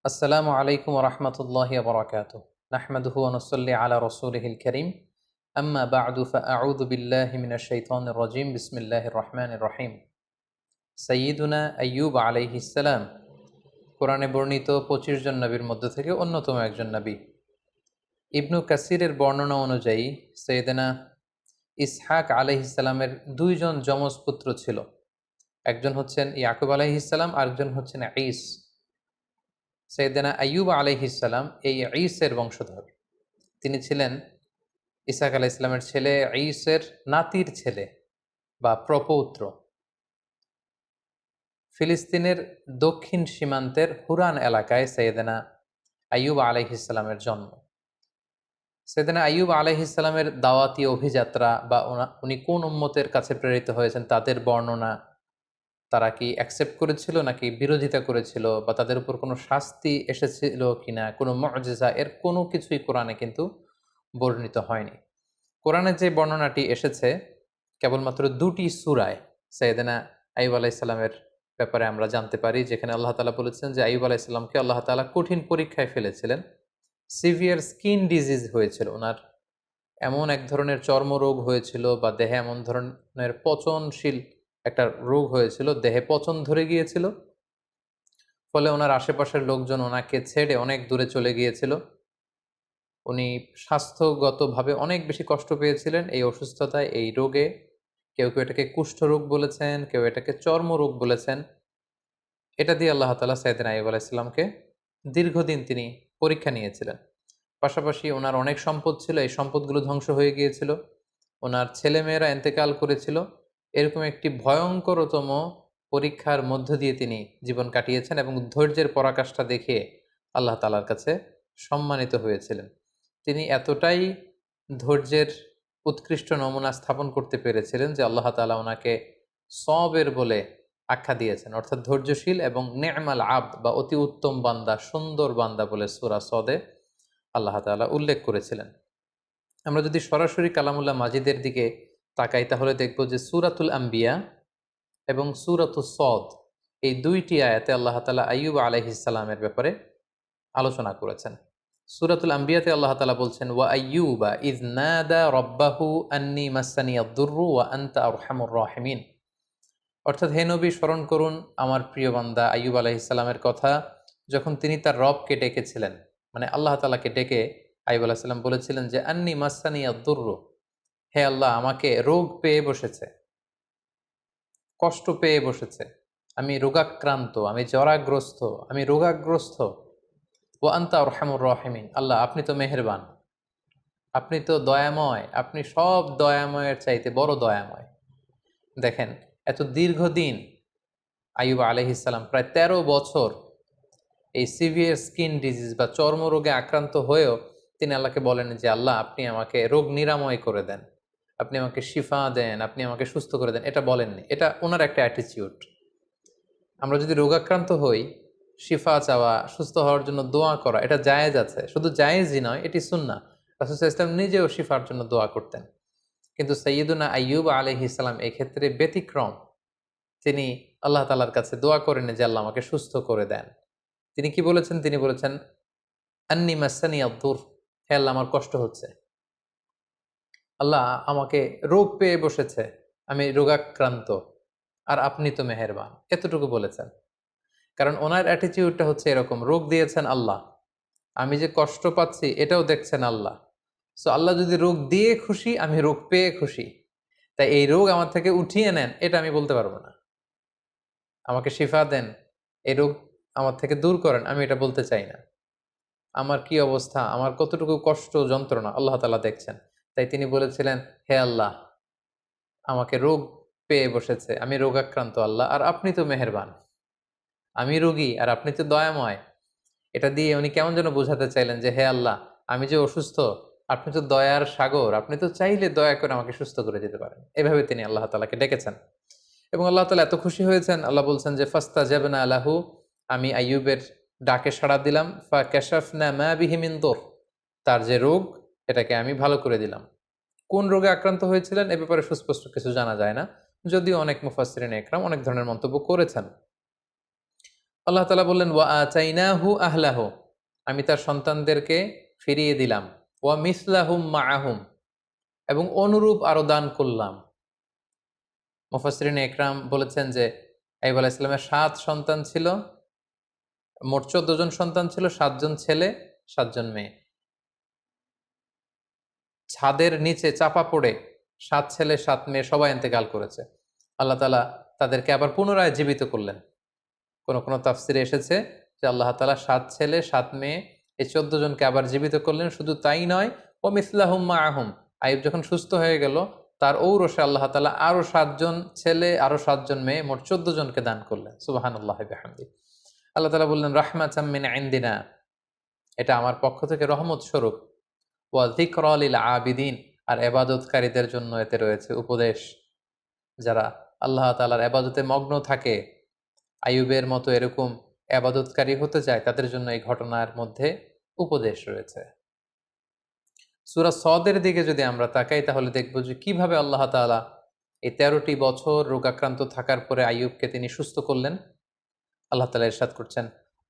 আসসালামু আলাইকুম ওরহমতুল্লাহি ওবরাকাতুহ। নাহমাদুহু ওয়া নুসাল্লি আলা রাসূলিহিল কারীম। আম্মা বা'দু ফাআউযু বিল্লাহি মিনাশ শাইতানির রাজীম। বিসমিল্লাহির রহমানির রহিম। সাইয়্যিদুনা আইয়ুব আলাইহিস সালাম কোরআনে বর্ণিত ২৫ জন নবীর মধ্য থেকে অন্যতম একজন নবী। ইবনু কাসিরের বর্ণনা অনুযায়ী সাইয়েদনা ইসহাক আলাইহিস সালামের ২ জন যমজ পুত্র ছিল। একজন হচ্ছেন ইয়াকুব আলাইহিস সালাম, আরেকজন হচ্ছেন ঈস। সৈয়দনা আইয়ুব আলাইহিস সালাম এই ঈসের বংশধর। তিনি ছিলেন ইসহাক আলাইহিস সালামের ছেলে, ঈসের নাতির ছেলে বা প্রপৌত্র। ফিলিস্তিনের দক্ষিণ সীমান্তের হুরান এলাকায় সৈয়দনা আইয়ুব আলাইহিস সালামের জন্ম। সৈয়দনা আইয়ুব আলাইহিস সালামের দাওয়াতি অভিযাত্রা বা উনি কোন উম্মতের কাছে প্রেরিত হয়েছেন তাদের বর্ণনা, তারা কি অ্যাকসেপ্ট করেছিল নাকি বিরোধিতা করেছিল, বা তাদের উপর কোনো শাস্তি এসেছিল কিনা, কোনো মুআজিজা, এর কোনো কিছুই কোরআনে কিন্তু বর্ণিত হয়নি। কোরআনে যে বর্ণনাটি এসেছে কেবলমাত্র ২টি সূরায় সাইয়েদনা আইয়ুব আলাইহিস সালামের ব্যাপারে আমরা জানতে পারি, যেখানে আল্লাহ তাআলা বলেছেন যে আইয়ুব আলাইহিস সালামকে আল্লাহ তাআলা কঠিন পরীক্ষায় ফেলেছিলেন। সিভিয়ার স্কিন ডিজিজ হয়েছিল ওনার, এমন এক ধরনের চর্মরোগ হয়েছিল বা দেহে এমন ধরনের পচনশীল একটা রোগ হয়েছিল, দেহে পচন ধরে গিয়েছিল। ফলে ওনার আশেপাশের লোকজন ওনাকে ছেড়ে অনেক দূরে চলে গিয়েছিল। উনি স্বাস্থ্যগতভাবে অনেক বেশি কষ্ট পেয়েছিলেন এই অসুস্থতায়, এই রোগে। কেউ কেউ এটাকে কুষ্ঠরোগ বলেছেন, কেউ এটাকে চর্মরোগ বলেছেন। এটা দিয়ে আল্লাহ তাআলা সাইয়েদনা আইয়ুব আলাইহিস সালামকে দীর্ঘদিন তিনি পরীক্ষা নিয়েছিলেন। পাশাপাশি ওনার অনেক সম্পদ ছিল, এই সম্পদগুলো ধ্বংস হয়ে গিয়েছিল। ওনার ছেলেমেয়েরা ইন্তেকাল করেছিল। এরকম একটি ভয়ঙ্করতম পরীক্ষার মধ্য দিয়ে তিনি জীবন কাটিয়েছেন এবং ধৈর্যের পরাকাষ্ঠা দেখিয়ে আল্লাহ তাআলার কাছে সম্মানিত হয়েছিলেন। তিনি এতটাই ধৈর্যের উৎকৃষ্ট নমুনা স্থাপন করতে পেরেছিলেন যে আল্লাহ তাআলা ওনাকে সবের বলে আখ্যা দিয়েছেন, অর্থাৎ ধৈর্যশীল এবং নে'মাল আবদ বা অতি উত্তম বান্দা, সুন্দর বান্দা বলে সূরা সদে আল্লাহ তাআলা উল্লেখ করেছিলেন। আমরা যদি সরাসরি কালামুল্লাহ মাজিদের দিকে তাকাই তাহলে দেখব যে সূরাতুল আম্বিয়া এবং সূরাতুস সদ, এই ২টি আয়াতে আল্লাহ তাআলা আইয়ুব আলাইহিস সালামের ব্যাপারে আলোচনা করেছেন। সূরাতুল আম্বিয়াতে আল্লাহ তাআলা বলছেন, ওয়া আইয়ুবা ইয নাদা রাব্বাহু আন্নী মাসসানিয়াদ দুররু ওয়া আনতা আরহামুর রাহিমিন। অর্থাৎ হে নবী, স্মরণ করুন আমার প্রিয় বান্দা আইয়ুব আলাইহিস সালামের কথা, যখন তিনি তার রবকে ডেকেছিলেন, মানে আল্লাহ তাআলাকে ডেকে আইয়ুব আলাইহিস সালাম বলেছিলেন যে আন্নী মাসসানিয়াদ দুররু, হে আল্লাহ, আমাকে রোগ পেয়ে বসেছে, কষ্ট পেয়ে বসেছে, আমি রোগাক্রান্ত, আমি জরাগ্রস্ত, আমি রোগাগ্রস্ত। ওয়া আনতা আরহামুর রাহিমিন, আল্লাহ আপনি তো মেহেরবান, আপনি তো দয়াময়, আপনি সব দয়াময়ের চাইতে বড় দয়াময়। দেখেন, এত দীর্ঘদিন আইয়ুব আলাইহিস সালাম প্রায় ১৩ বছর এই সিভিয়ার স্কিন ডিজিজ বা চর্মরোগে আক্রান্ত হয়েও তিনি আল্লাহকে বলেন যে আল্লাহ আপনি আমাকে রোগ নিরাময় করে দেন, আপনি আমাকে শিফা দেন, আপনি আমাকে সুস্থ করে দেন। এটা বলেননি, এটা ওনার একটা অ্যাটিচিউড। আমরা যদি রোগাক্রান্ত হই, শিফা চাওয়া, সুস্থ হওয়ার জন্য দোয়া করা, এটা জায়েজ আছে। শুধু জায়েজই নয়, এটি সুন্নাহ। রাসূল সাল্লাল্লাহু আলাইহি ওয়াসাল্লাম নিজেও শিফার জন্য দোয়া করতেন। কিন্তু সাইয়্যিদুনা আইয়ুব আলাইহিস সালাম এক্ষেত্রে ব্যতিক্রম। তিনি আল্লাহ তাআলার কাছে দোয়া করেন যে আল্লাহ আমাকে সুস্থ করে দেন। তিনি কি বলেছেন? তিনি বলেছেন আন্নী মাসসানিয়াদ দুর, হে আল্লাহ আমার কষ্ট হচ্ছে। আল্লাহ আমাকে রোগ পেয়ে বসেছে, আমি রোগাক্রান্ত, আর আপনি তো মেহেরবান। এতটুকু বলেছেন। কারণ ওনার অ্যাটিটিউডটা হচ্ছে এরকম, রোগ দিয়েছেন আল্লাহ, আমি যে কষ্ট পাচ্ছি এটাও দেখছেন আল্লাহ। সো আল্লাহ যদি রোগ দিয়ে খুশি, আমি রোগ পেয়ে খুশি। তাই এই রোগ আমার থেকে উঠিয়ে নেন, এটা আমি বলতে পারবো না। আমাকে শিফা দেন, এই রোগ আমার থেকে দূর করেন, আমি এটা বলতে চাই না। আমার কি অবস্থা, আমার কতটুকু কষ্ট যন্ত্রণা আল্লাহ তাআলা দেখছেন। তাই তিনি বলেছিলেন, হে আল্লাহ, আমাকে রোগ পেয়ে বসেছে, আমি রোগাক্রান্ত আল্লাহ, আর আপনি তো মেহেরবান। আমি রোগী আর আপনি তো দয়াময়। এটা দিয়ে উনি কেমন যেন বোঝাতে চাইলেন যে হে আল্লাহ, আমি যে অসুস্থ, আপনি তো দয়ার সাগর, আপনি তো চাইলে দয়া করে আমাকে সুস্থ করে দিতে পারেন। এভাবে তিনি আল্লাহ তাআলাকে ডেকেছেন এবং আল্লাহ তাআলা এত খুশি হয়েছেন, আল্লাহ বলছেন যে ফাস্তাজাবনা লাহু, আমি আইয়ুবের ডাকে সাড়া দিলাম। ফাকাশাফনা মা বিহি মিন দুর, তার যে রোগ এটাকে আমি ভালো করে দিলাম। কোন রোগে আক্রান্ত হয়েছিলেন এ ব্যাপারে সুস্পষ্ট কিছু জানা যায় না, যদিও অনেক মুফাসসিরিন ইকরাম অনেক ধরনের মন্তব্য করেছেন। আল্লাহ তাআলা বললেন ওয়া আতাইনাহু আহলাহু, আমি তার সন্তানদেরকে ফিরিয়ে দিলাম, ওয়া মিসলাহুম মাআহুম, এবং অনুরূপ আরো দান করলাম। মুফাসসিরিন ইকরাম বলেছেন যে আইয়ুব আলাইহিস সালামের ৭ সন্তান ছিল, মোট ১৪ জন সন্তান ছিল, ৭ জন ছেলে, ৭ জন মেয়ে। ছাদের নিচে চাপা পড়ে ৭ ছেলে ৭ মেয়ে সবাই ইন্তেকাল করেছে। আল্লাহ তাআলা তাদেরকে আবার পুনরায় জীবিত করলেন। কোন কোন তাফসিরে এসেছে যে আল্লাহ তাআলা ৭ ছেলে ৭ মেয়ে এই ১৪ জনকে আবার জীবিত করলেন। শুধু তাই নয়, ও মিসলাহুম মাআহুম, আইয়ুব যখন সুস্থ হয়ে গেল তার ঔরসে আল্লাহ তাআলা আরো ৭ জন ছেলে আরো ৭ জন মেয়ে মোট ১৪ জনকে দান করলেন। সুবহানাল্লাহি বিহামদিহি। আল্লাহ তাআলা বললেন রাহমাতাম মিন ইনদিনা, এটা আমার পক্ষ থেকে রহমত স্বরূপ, ওয়া যিকরা লিল আবিদিন, আর ইবাদতকারীদের জন্য এতে রয়েছে উপদেশ। যারা আল্লাহ তাআলার ইবাদতে মগ্ন থাকে, আইয়ুবের মতো এরকম ইবাদতকারী হতে চায়, তাদের জন্য এই ঘটনার মধ্যে উপদেশ রয়েছে। সূরা সদের দিকে যদি আমরা তাকাই তাহলে দেখব যে কিভাবে আল্লাহ তাআলা এই ১৩টি বছর রোগাক্রান্ত থাকার পরে আইয়ুবকে তিনি সুস্থ করলেন। আল্লাহ তাআলা ইরশাদ করছেন,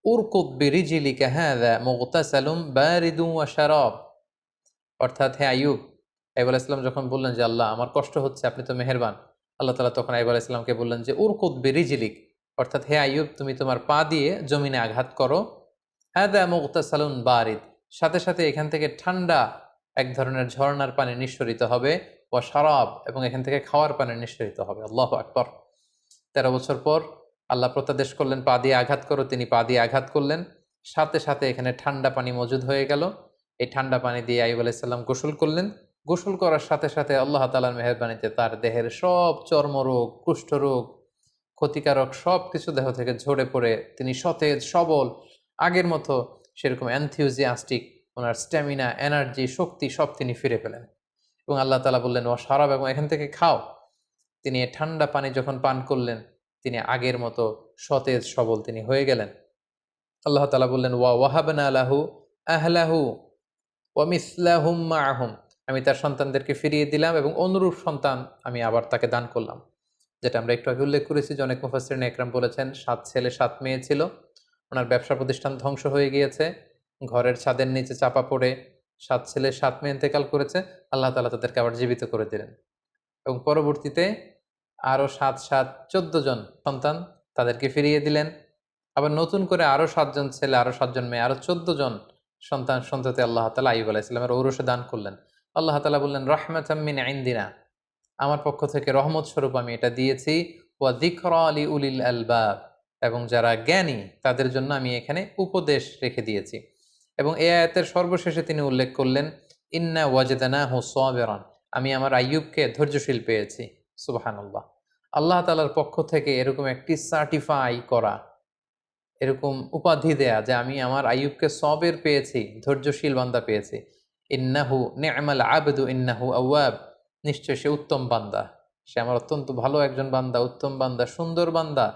উরকুদ বিরিজলিকা হাযা মুগতাসালুম বারিদুন ওয়া শারাব, অর্থাৎ হে আইয়ুব, আইয়ুব আলাইহিস সালাম যখন বললেন যে আল্লাহ আমার কষ্ট হচ্ছে, আপনি তো মেহেরবান, আল্লাহ তাআলা তখন আইয়ুব আলাইহিস সালামকে বললেন যে উরকুদ বিরিজলিক, অর্থাৎ হে আইয়ুব তুমি তোমার পা দিয়ে জমিনে আঘাত করো, হাযা মুগতাসালুন বারিদ, সাথে সাথে এখান থেকে ঠান্ডা এক ধরনের ঝর্ণার পানি নিঃসরিত হবে, ওয়া শারাব, এবং এখান থেকে খাওয়ার পানি নিঃসরিত হবে। আল্লাহু আকবার। ১৩ বছর পর আল্লাহ প্রত্যাদেশ করলেন পা দিয়ে আঘাত করো, তিনি পা দিয়ে আঘাত করলেন, সাথে সাথে এখানে ঠান্ডা পানি মজুদ হয়ে গেল। এই ঠান্ডা পানি দিয়ে আইয়ুব আলাইহিস সালাম গোসল করলেন। গোসল করার সাথে সাথে আল্লাহ তাআলার মেহেরবানিতে তার দেহের সব চর্মরোগ, কুষ্ঠরোগ, ক্ষতিকারক সবকিছু দেহ থেকে ঝরে পড়ে তিনি সতেজ সবল, আগের মতো সেরকম এনথিউজিয়াস্টিক, ওনার স্ট্যামিনা, এনার্জি, শক্তি সব তিনি ফিরে পেলেন। এবং আল্লাহ তাআলা বললেন ওয়া শারাব, এবং এখান থেকে খাও। তিনি এই ঠান্ডা পানি যখন পান করলেন তিনি আগের মতো সতেজ সবল তিনি হয়ে গেলেন। আল্লাহ তাআলা বললেন ওয়া ওয়াহাবনা লাহু আহলাহু ওয়া মিসলাহুম মাআহুম, আমি তার সন্তানদেরকে ফিরিয়ে দিলাম এবং অনুরূপ সন্তান আমি আবার তাকে দান করলাম। যেটা আমরা একটু আগে উল্লেখ করেছি যে অনেক মুফাসসিরিন ইকরাম বলেছেন ৭ ছেলে ৭ মেয়ে ছিল, ওনার ব্যবসা প্রতিষ্ঠান ধ্বংস হয়ে গিয়েছে, ঘরের ছাদের নিচে চাপা পড়ে ৭ ছেলে ৭ মেয়ে ইন্তেকাল করেছে, আল্লাহ তাআলা তাদেরকে আবার জীবিত করে দিলেন এবং পরবর্তীতে আরো ৭ ৭ ১৪ জন সন্তান তাদেরকে ফিরিয়ে দিলেন। আবার নতুন করে আরো ৭ জন ছেলে, আরো ৭ জন মেয়ে, আরো ১৪ জন সন্তান সন্ততি আল্লাহ তাআলা আইয়ুব আলাইহিস সালামের ঔরসে দান করলেন। আল্লাহ তাআলা বললেন রাহমাতাম মিন ইনদিনা, আমার পক্ষ থেকে রহমত স্বরূপ আমি এটা দিয়েছি, ওয়া যিকরা লিউলিল আলবাব, এবং যারা জ্ঞানী তাদের জন্য আমি এখানে উপদেশ রেখে দিয়েছি। এবং এই আয়াতের সর্বশেষে তিনি উল্লেখ করলেন ইন্না ওয়াজদানাহু সাবিরান, আমি আমার আইয়ুবকে ধৈর্যশীল পেয়েছি। সুবহানাল্লাহ। আল্লাহ তাআলার পক্ষ থেকে এরকম একটি সার্টিফাই করা, এরকম উপাধি দেয়া যে আমি আমার আইয়ুবকে সবের পেয়েছি, ধৈর্যশীল বান্দা পেয়েছি। ইন্নাহু নি'মাল আবদু ইন্নাহু আওয়াব, নিশ্চয় সে উত্তম বান্দা, সে আমার অত্যন্ত ভালো একজন বান্দা, উত্তম বান্দা, সুন্দর বান্দা।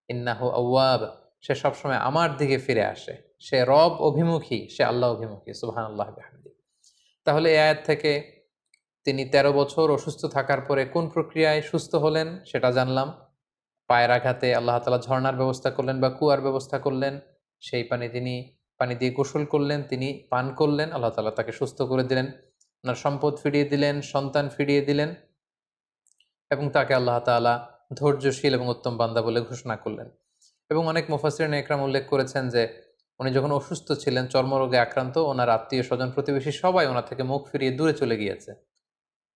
ইন্নাহু আওয়াব, সে সবসময় আমার দিকে ফিরে আসে, সে রব অভিমুখী, সে আল্লাহ অভিমুখী। সুবহানাল্লাহ বিহামদিহি। তাহলে এই আয়াত থেকে তিনি ১৩ বছর অসুস্থ থাকার পরে কোন প্রক্রিয়ায় সুস্থ হলেন সেটা জানলাম। পায়ের আঘাতে আল্লাহ তাআলা ঝর্ণার ব্যবস্থা করলেন বা কুয়ার ব্যবস্থা করলেন, সেই পানি দিয়ে গোসল করলেন, তিনি পান করলেন, আল্লাহ তাআলা তাকে সুস্থ করে দিলেন, ওনার সম্পদ ফিরিয়ে দিলেন, সন্তান ফিরিয়ে দিলেন, এবং তাকে আল্লাহ তাআলা ধৈর্যশীল এবং উত্তম বান্দা বলে ঘোষণা করলেন। এবং অনেক মুফাসসিরিন ইকরাম উল্লেখ করেছেন যে উনি যখন অসুস্থ ছিলেন, চর্মরোগে আক্রান্ত, ওনার আত্মীয় স্বজন প্রতিবেশী সবাই ওনার থেকে মুখ ফিরিয়ে দূরে চলে গিয়েছে,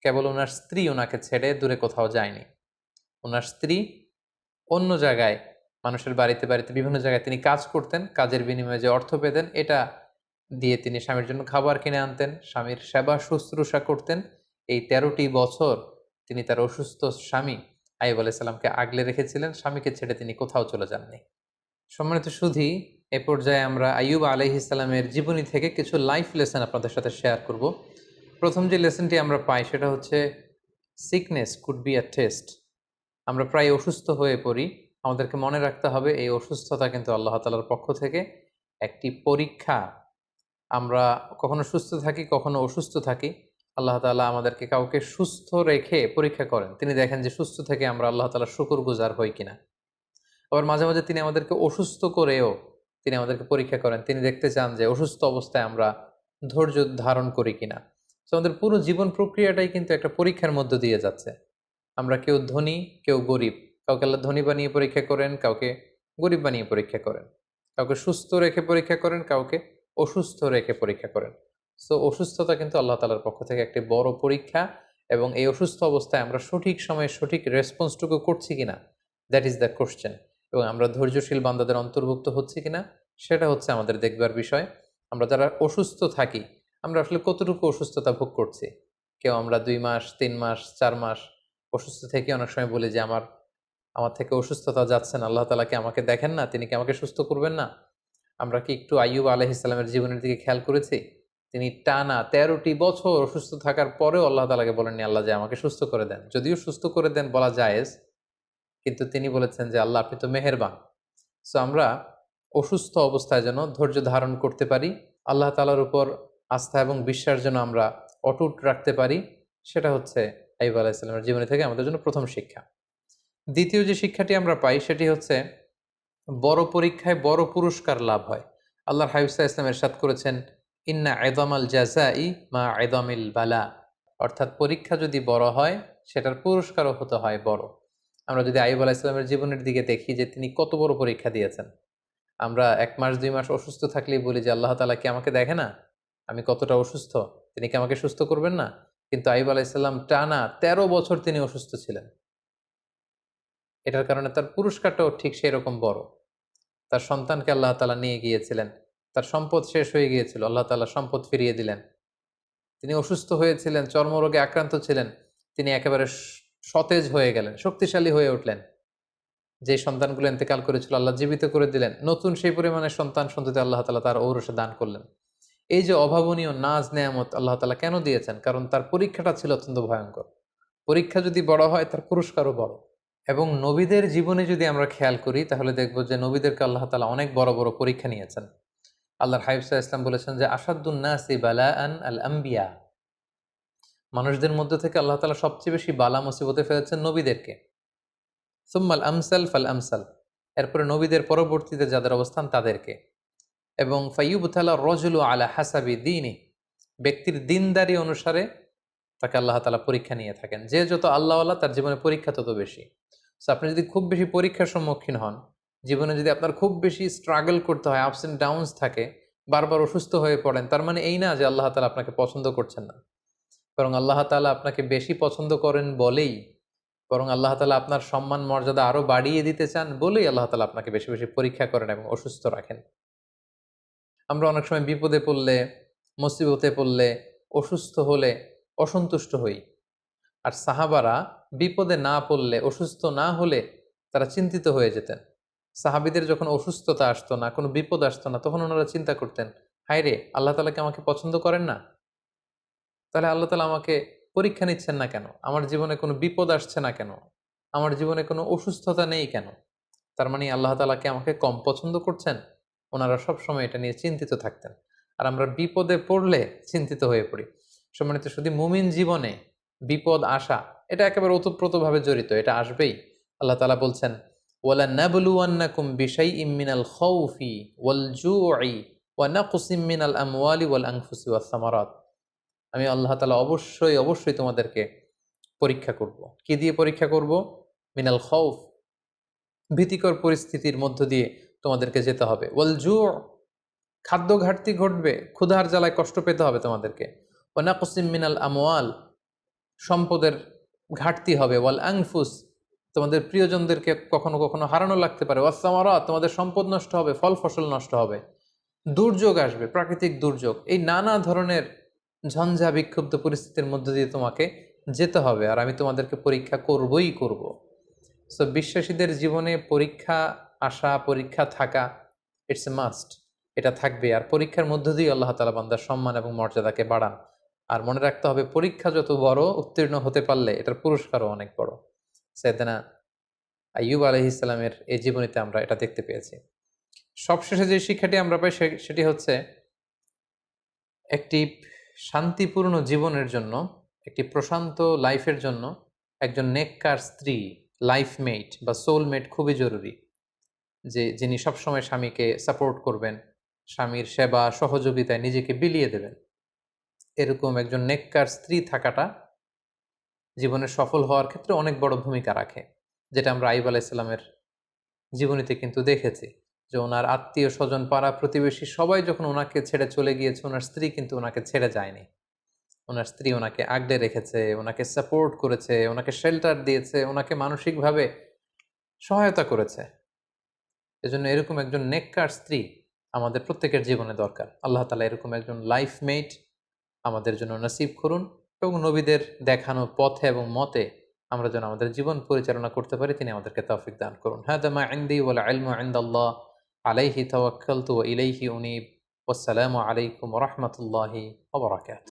কেবল ওনার স্ত্রী ওনাকে ছেড়ে দূরে কোথাও যায়নি। ওনার স্ত্রী অন্য জায়গায়, মানুষের বাড়িতে বাড়িতে বিভিন্ন জায়গায় তিনি কাজ করতেন, কাজের বিনিময়ে যে অর্থ পেতেন এটা দিয়ে তিনি স্বামীর জন্য খাবার কিনে আনতেন, স্বামীর সেবা শুশ্রূষা করতেন। এই ১৩টি বছর তিনি তার অসুস্থ স্বামী আইয়ুব আলাইহিস সালামকে আগলে রেখেছিলেন, স্বামীকে ছেড়ে তিনি কোথাও চলে যাননি। সম্মানিত সুধী, এ পর্যায়ে আমরা আইয়ুব আলাইহিস সালামের জীবনী থেকে কিছু লাইফ লেসন আপনাদের সাথে শেয়ার করব। প্রথম যে লেসনটি আমরা পাই সেটা হচ্ছে sickness could be a test. আমরা প্রায় অসুস্থ হয়ে পড়ি, আমাদেরকে মনে রাখতে হবে এই অসুস্থতা কিন্তু আল্লাহ তাআলার পক্ষ থেকে একটি পরীক্ষা। আমরা কখনো সুস্থ থাকি, কখনো অসুস্থ থাকি। আল্লাহ তাআলা আমাদেরকে কাউকে সুস্থ রেখে পরীক্ষা করেন, তিনি দেখেন যে সুস্থ থেকে আমরা আল্লাহ তাআলার শুকরগুজার হই কিনা। আবার মাঝে মাঝে তিনি আমাদেরকে অসুস্থ করেও তিনি আমাদেরকে পরীক্ষা করেন। তিনি দেখতে চান যে অসুস্থ অবস্থায় আমরা ধৈর্য ধারণ করি কিনা। তো আমাদের পুরো জীবন প্রক্রিয়াটাই কিন্তু একটা পরীক্ষার মধ্য দিয়ে যাচ্ছে। আমরা কেউ ধনী, কেউ গরিব। কাউকে আল্লাহ ধনী বানিয়ে পরীক্ষা করেন, কাউকে গরিব বানিয়ে পরীক্ষা করেন। কাউকে সুস্থ রেখে পরীক্ষা করেন, কাউকে অসুস্থ রেখে পরীক্ষা করেন। সো অসুস্থতা কিন্তু আল্লাহ তাআলার পক্ষ থেকে একটি বড় পরীক্ষা, এবং এই অসুস্থ অবস্থায় আমরা সঠিক সময়ে সঠিক রেসপন্সটুকু করছি কিনা, দ্যাট ইজ দ্য কোশ্চেন। এবং আমরা ধৈর্যশীল বান্দাদের অন্তর্ভুক্ত হচ্ছি কিনা, সেটা হচ্ছে আমাদের দেখবার বিষয়। আমরা যারা অসুস্থ থাকি, আমরা আসলে কতটুকু অসুস্থতা ভোগ করছি। কেউ আমরা 2 মাস, 3 মাস, 4 মাস অসুস্থ থেকে অনেক সময় বলি যে আমার আমার থেকে অসুস্থতা যাচ্ছে না, আল্লাহ তাআলা কি আমাকে দেখেন না, তিনি কি আমাকে সুস্থ করবেন না? আমরা কি একটু আইয়ুব আলাইহিস সালামের জীবনের দিকে খেয়াল করেছি? তিনি টানা 13টি বছর অসুস্থ থাকার পরেও আল্লাহ তাআলাকে বলেননি আল্লাহ যে আমাকে সুস্থ করে দেন। যদিও সুস্থ করে দেন বলা জায়েজ, কিন্তু তিনি বলেছেন যে আল্লাহ আপনি তো মেহেরবান। সো আমরা অসুস্থ অবস্থায় যেন ধৈর্য ধারণ করতে পারি, আল্লাহ তাআলার উপর আস্থা এবং বিশ্বাস যেন আমরা অটুট রাখতে পারি, সেটা হচ্ছে আইয়ুব আলাইহিস সালামের জীবনী থেকে আমাদের জন্য প্রথম শিক্ষা। দ্বিতীয় যে শিক্ষাটি আমরা পাই সেটি হচ্ছে বড় পরীক্ষায় বড় পুরস্কার লাভ হয়। আল্লাহর হাবিব সাল্লাল্লাহু আলাইহি ওয়াসাল্লাম ইরশাদ করেছেন, ইন্না ইযামাল জাযাই মা ইযামিল বালা। অর্থাৎ পরীক্ষা যদি বড় হয়, সেটার পুরস্কারও হতে হয় বড়। আমরা যদি আইয়ুব আলাইহিস সালামের জীবনের দিকে দেখি যে তিনি কত বড় পরীক্ষা দিয়েছেন। আমরা ১ মাস ২ মাস অসুস্থ থাকলেই বলি যে আল্লাহ তাআলা কি আমাকে দেখে না? আমি কতটা অসুস্থ? তিনি কি আমাকে সুস্থ করবেন না? কিন্তু আইয়ুব আলাইহিস সালাম টানা ১৩ বছর তিনি অসুস্থ ছিলেন। এটার কারণে তার পুরস্কারটাও ঠিক সেরকম বড়। তার সন্তানকে আল্লাহ তাআলা নিয়ে গিয়েছিলেন। তার সম্পদ শেষ হয়ে গিয়েছিল, আল্লাহ তাআলা সম্পদ ফিরিয়ে দিলেন। তিনি অসুস্থ হয়েছিলেন, চর্মরোগে আক্রান্ত ছিলেন। তিনি একেবারে সতেজ হয়ে গেলেন, শক্তিশালী হয়ে উঠলেন। যে সন্তানগুলো ইন্তেকাল করেছিল আল্লাহ জীবিত করে দিলেন। নতুন সেই পরিমাণে সন্তান-সন্ততি আল্লাহ তাআলা তার ঔরসে দান করলেন। এই যে অভাবনীয় নাজ নেয়ামত আল্লাহ তাআলা কেন দিয়েছেন? কারণ তার পরীক্ষাটা ছিল অত্যন্ত ভয়ঙ্কর। পরীক্ষা যদি বড় হয়, তার পুরস্কারও বড়। এবং নবীদের জীবনে যদি আমরা খেয়াল করি, তাহলে দেখব যে নবীদেরকে আল্লাহ তাআলা অনেক বড় বড় পরীক্ষা নিয়েছেন। আল্লাহর হাবিব সাল্লাল্লাহু আলাইহি ওয়াসাল্লাম বলেছেন যে আসাদ্দুন নাসি বালাআন আল আম্বিয়া। মানুষদের মধ্যে থেকে আল্লাহ তাআলা সবচেয়ে বেশি বালা মুসিবতে ফেলেছেন নবীদেরকে। সুম্মাল আমসাল ফাল আমসাল। এরপরে নবীদের পরবর্তীতে যাদের অবস্থান তাদেরকে। এবং ফাইয়ুবতালা রজুলু আলা হাসাবি দীনি। ব্যক্তির দিনদারি অনুসারে তাকে আল্লাহ তাআলা পরীক্ষা নিয়ে থাকেন। যে যত আল্লাহওয়ালা তার জীবনে পরীক্ষা তত বেশি। সো আপনি যদি খুব বেশি পরীক্ষার সম্মুখীন হন, জীবনে যদি আপনার খুব বেশি স্ট্রাগল করতে হয়, আপস এন্ড ডাউনস থাকে, বারবার অসুস্থ হয়ে পড়েন, তার মানে এই না যে আল্লাহ তাআলা আপনাকে পছন্দ করছেন না। বরং আল্লাহ তাআলা আপনাকে বেশি পছন্দ করেন বলেই, বরং আল্লাহ তাআলা আপনার সম্মান মর্যাদা আরো বাড়িয়ে দিতে চান বলেই আল্লাহ তাআলা আপনাকে বেশি বেশি পরীক্ষা করেন এবং অসুস্থ রাখেন। আমরা অনেক সময় বিপদে পড়লে, মুসিবতে পড়লে, অসুস্থ হলে অসন্তুষ্ট হই। আর সাহাবারা বিপদে না পড়লে, অসুস্থ না হলে তারা চিন্তিত হয়ে যেতেন। সাহাবীদের যখন অসুস্থতা আসতো না, কোনো বিপদ আসতো না, তখন ওনারা চিন্তা করতেন, হায়রে আল্লাহ তাআলা কি আমাকে পছন্দ করেন না? তাহলে আল্লাহ তাআলা আমাকে পরীক্ষা নিচ্ছেন না কেন? আমার জীবনে কোনো বিপদ আসছে না কেন? আমার জীবনে কোনো অসুস্থতা নেই কেন? তার মানে আল্লাহ তাআলা কি আমাকে কম পছন্দ করছেন? ওনারা সবসময় এটা নিয়ে চিন্তিত থাকতেন। আর আমরা বিপদে পড়লে চিন্তিত হয়ে পড়ি। সম্মানিত শুধু মুমিন জীবনে বিপদ আসা এটা একেবারে ওতপ্রোতভাবে জড়িত। এটা আসবেই। আল্লাহ তাআলা বলছেন, ওয়ালানাবলুওয়ান্নাকুম বিশাইইম মিনাল খাউফি ওয়াল জুউই ওয়া নাকসিম মিনাল আমওয়ালি ওয়াল আনফুসি ওয়াস সামারাত। আমি আল্লাহ তাআলা অবশ্যই অবশ্যই তোমাদেরকে পরীক্ষা করব। কি দিয়ে পরীক্ষা করব? মিনাল খাউফ, ভীতিকর পরিস্থিতির মধ্য দিয়ে তোমাদেরকে যেতে হবে। ওয়াল জু', খাদ্য ঘাটতি ঘটবে, ক্ষুধার জ্বালায় কষ্ট পেতে হবে তোমাদেরকে। ওয়া নাকসিম মিনাল আমওয়াল, সম্পদের ঘাটতি হবে। ওয়াল আনফুস, তোমাদের প্রিয়জনদেরকে কখনো কখনো হারানো লাগতে পারে। ওয়াস সামারাত, তোমাদের সম্পদ নষ্ট হবে, ফল ফসল নষ্ট হবে। দুর্যোগ আসবে, প্রাকৃতিক দুর্যোগ। এই নানা ধরনের ঝঞ্ঝা বিক্ষুব্ধ পরিস্থিতির মধ্য দিয়ে তোমাকে যেতে হবে, আর আমি তোমাদেরকে পরীক্ষা করবই করব। সো বিশ্বাসীদের জীবনে পরীক্ষা আসা, পরীক্ষা থাকা, ইটস এ মাস্ট। এটা থাকবে। আর পরীক্ষার মধ্য দিয়ে আল্লাহ তাআলা বান্দার সম্মান এবং মর্যাদাকে বাড়ান। আর মনে রাখতে হবে, পরীক্ষা যত বড়, উত্তীর্ণ হতে পারলে এটার পুরস্কারও অনেক বড়। সাইয়েদনা আইয়ুব আলাইহিস সালামের এই জীবনীতে আমরা এটা দেখতে পেয়েছি। সবশেষে যে শিক্ষাটি আমরা পাই সেটি হচ্ছে একটি শান্তিপূর্ণ জীবনের জন্য, একটি প্রশান্ত লাইফের জন্য একজন নেককার স্ত্রী, লাইফমেট বা সোলমেট খুবই জরুরি। যে যিনি সবসময় স্বামীকে সাপোর্ট করবেন, স্বামীর সেবা সহযোগিতায় নিজেকে বিলিয়ে দেবেন, এরকম একজন নেককার স্ত্রী থাকাটা জীবনে সফল হওয়ার ক্ষেত্রে অনেক বড় ভূমিকা রাখে। যেটা আমরা আইয়ুব আলাইহিস জীবনীতে কিন্তু দেখেছি যে ওনার আত্মীয় স্বজন পাড়া প্রতিবেশী সবাই যখন ওনাকে ছেড়ে চলে গিয়েছে, ওনার স্ত্রী কিন্তু ওনাকে ছেড়ে যায়নি। ওনার স্ত্রী ওনাকে আগলে রেখেছে, ওনাকে সাপোর্ট করেছে, ওনাকে শেল্টার দিয়েছে, ওনাকে মানসিকভাবে সহায়তা করেছে। এজন্য এরকম একজন নেককার স্ত্রী আমাদের প্রত্যেকের জীবনে দরকার। আল্লাহ তাআলা এরকম একজন লাইফ মেট আমাদের জন্য নসিব করুন এবং নবীদের দেখানো পথে এবং মতে আমরা যেন আমাদের জীবন পরিচালনা করতে পারি, তিনি আমাদেরকে তৌফিক দান করুন। হাদা মা ইনদি ওয়াল ইলমু ইনদাল্লাহ আলাইহি তাওয়াক্কালতু ওয়া ইলাইহি উনীব। ওয়াসসালামু আলাইকুম ওয়া রাহমাতুল্লাহি ওয়া বারাকাতুহু।